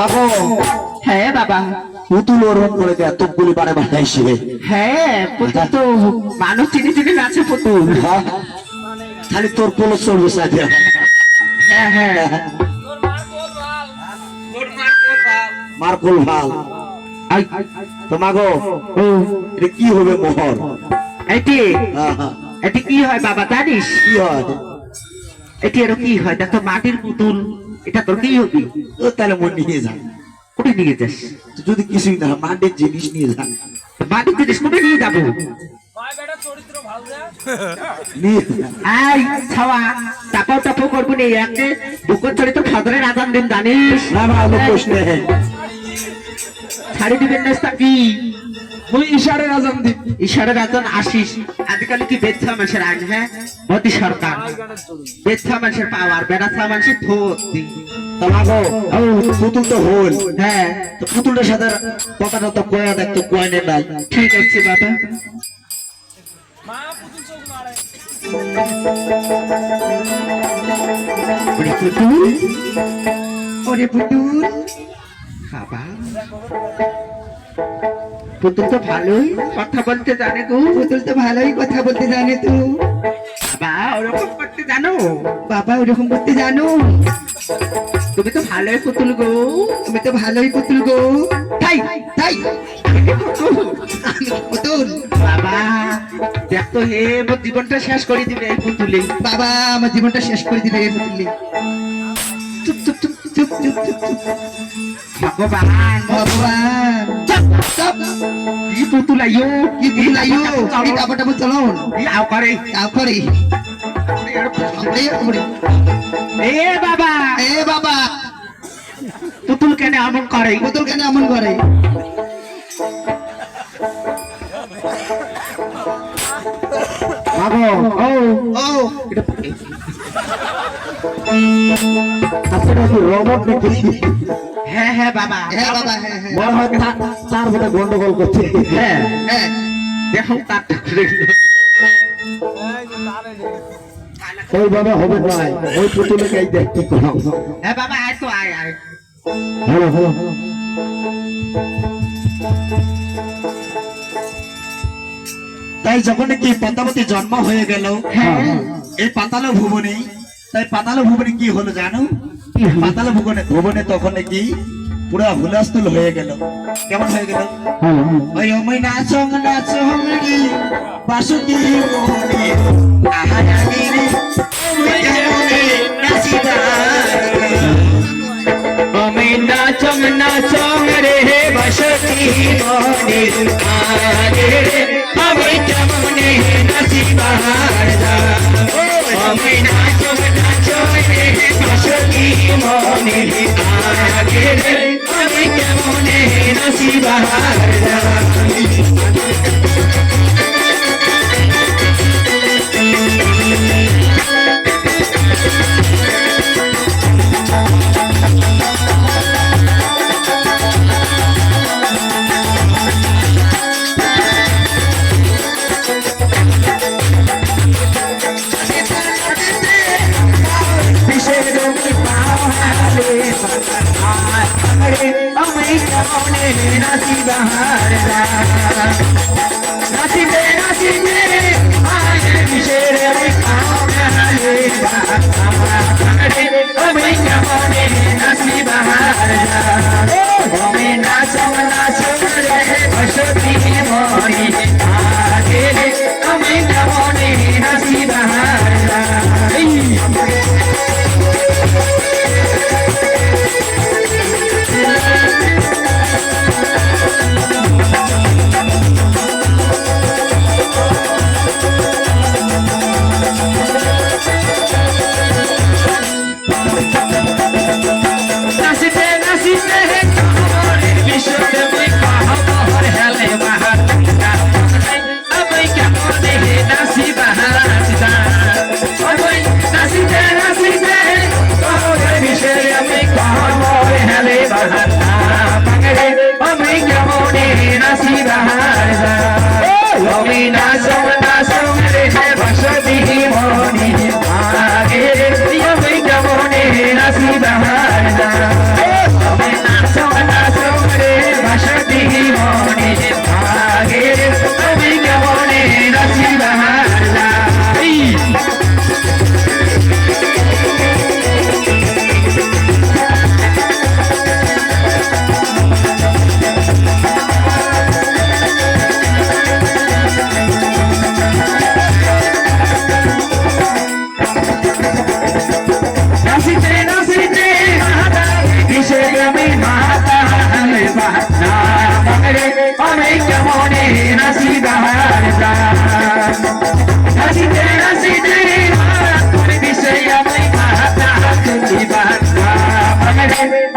মাগো হ্যাঁ বাবা পুতুল ওরকম করে দেয় এতগুলি বারে বানাইছে। হ্যাঁ পুতুল তো মানুষ চিনি চিনি নাচে পুতুল। খালি তোর পোলো চলবে সাথে। হ্যাঁ হ্যাঁ মার্কুল ভাল তো মাগো এটা কি হবে মোহর? এটি এটি কি হয় বাবা জানিস? কি হয়? এটি আরো কি হয় দেখ তো, মাটির পুতুল, এটা তোর কি হবি? ও তাহলে মন নিয়ে যা। কোথায় নিয়ে যাস? যদি কিছুই না মাটির জিনিস নিয়ে যা। মাটির জিনিস কোথায় নিয়ে যাবো? টাপাও টাপাও করবো নি, একটা বুকর চরিত্র ফাদরের আজান দিন জানিস? না ভালো প্রশ্ন। ছাড়ি দিবেন না কি? ওই ইশারের আজান দিন। ইশারের আজান আসিস। আজকাল কি বেচ্ছা মানুষের আইন, হ্যাঁ মোদী সরকার বেচ্ছা মানুষের পাওয়ার, বেড়াচ্ছা মানুষের থোত। মাগো পুতুল তো হল, হ্যাঁ তো পুতুলটার সাথে কথাটা তো কয়া দেখতো কয়নে নাই। ঠিক আছে বাবা। ওরে পুতুল, ওরে পুতুল বাবা, পুতুল তো ভালোই কথা বলতে জানে গো। পুতুল তো ভালোই কথা বলতে জানে তো বাবা। ওরকম করতে জানো বাবা? ওরকম করতে জানো? তুমি তো ভালোই পুতুল গো, তুমি তো ভালোই পুতুল গো। তাই তাই পুতুল বাবা, দেখ তো হে মোর জীবনটা শেষ করে দিবে এই পুতুলে। বাবা আমার জীবনটা শেষ করে দিবে এই পুতুলে। চুপ চুপ চুপ চুপ চুপ চুপ চুপ। ভগবান ভগবান চুপ চুপ। কি পুতুল আইও, কি পুতুল আইও, কি কাপড়টা চলো এই আও করে আও করে। এ বাবা, এ বাবা, পুতুল কেন এমন করে? পুতুল কেন এমন করে? মাগো ও ও আসলে কি রোবট নাকি? হ্যাঁ হ্যাঁ বাবা, হ্যাঁ বাবা, হ্যাঁ হ্যাঁ মনে হয় তার মধ্যে গন্ডগোল করছে। হ্যাঁ হ্যাঁ দেখো তার ওইভাবে হবে না, ওই পুতুলকে এই দেখতে করাও। হ্যাঁ বাবা আয় তো আয় আয়। Hello hello. তাই যখন কি পদ্মাবতী জন্ম হয়ে গেল এই পাতাল ভুবনে, তাই পাতাল ভুবনে কি হলো জানো? পাতাল ভুবনে ভুবনে তখন কি পুরা হুলাস্থুল হয়ে গেল। কেমন হয়ে গেল? ওই ওই নাচং নাচং রে বাসুকি মনে আহারানি রে ওই কেমনে নাচিবা। আমি নাচং নাচং রে বাসুকি মনে আহারে রে, আমি কেমনে নাচিবার যা। আমি নাচং নাচং রে বাসুকি মনে আহারে রে, আমি কেমনে নাচিবার যা।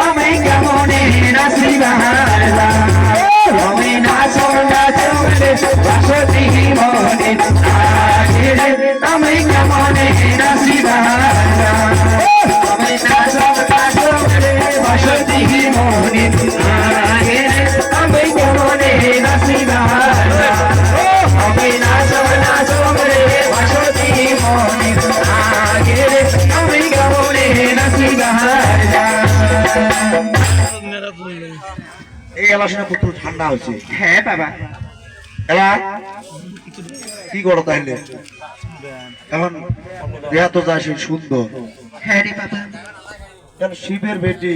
আমি কেমনে নাচি বাহারা আমি নাচো নাচো রে বাসতি মনে আগে রে আমি কেমনে নাচি বাহারা আমি নাচো নাচো রে বাসতি মনে আগে রে আমি কেমনে নাচি বাহারা আমি নাচো নাচো রে বাসতি মনে আগে রে আমি কেমনে নাচি বাহারা এই এলা শুনে পুত্র ঠান্ডা হচ্ছে। হ্যাঁ বাবা এলা কি করো তাইলে এখন দেহা তো যা সে সুন্দর, হ্যাঁ রে বাবা কেন শিবের বেটি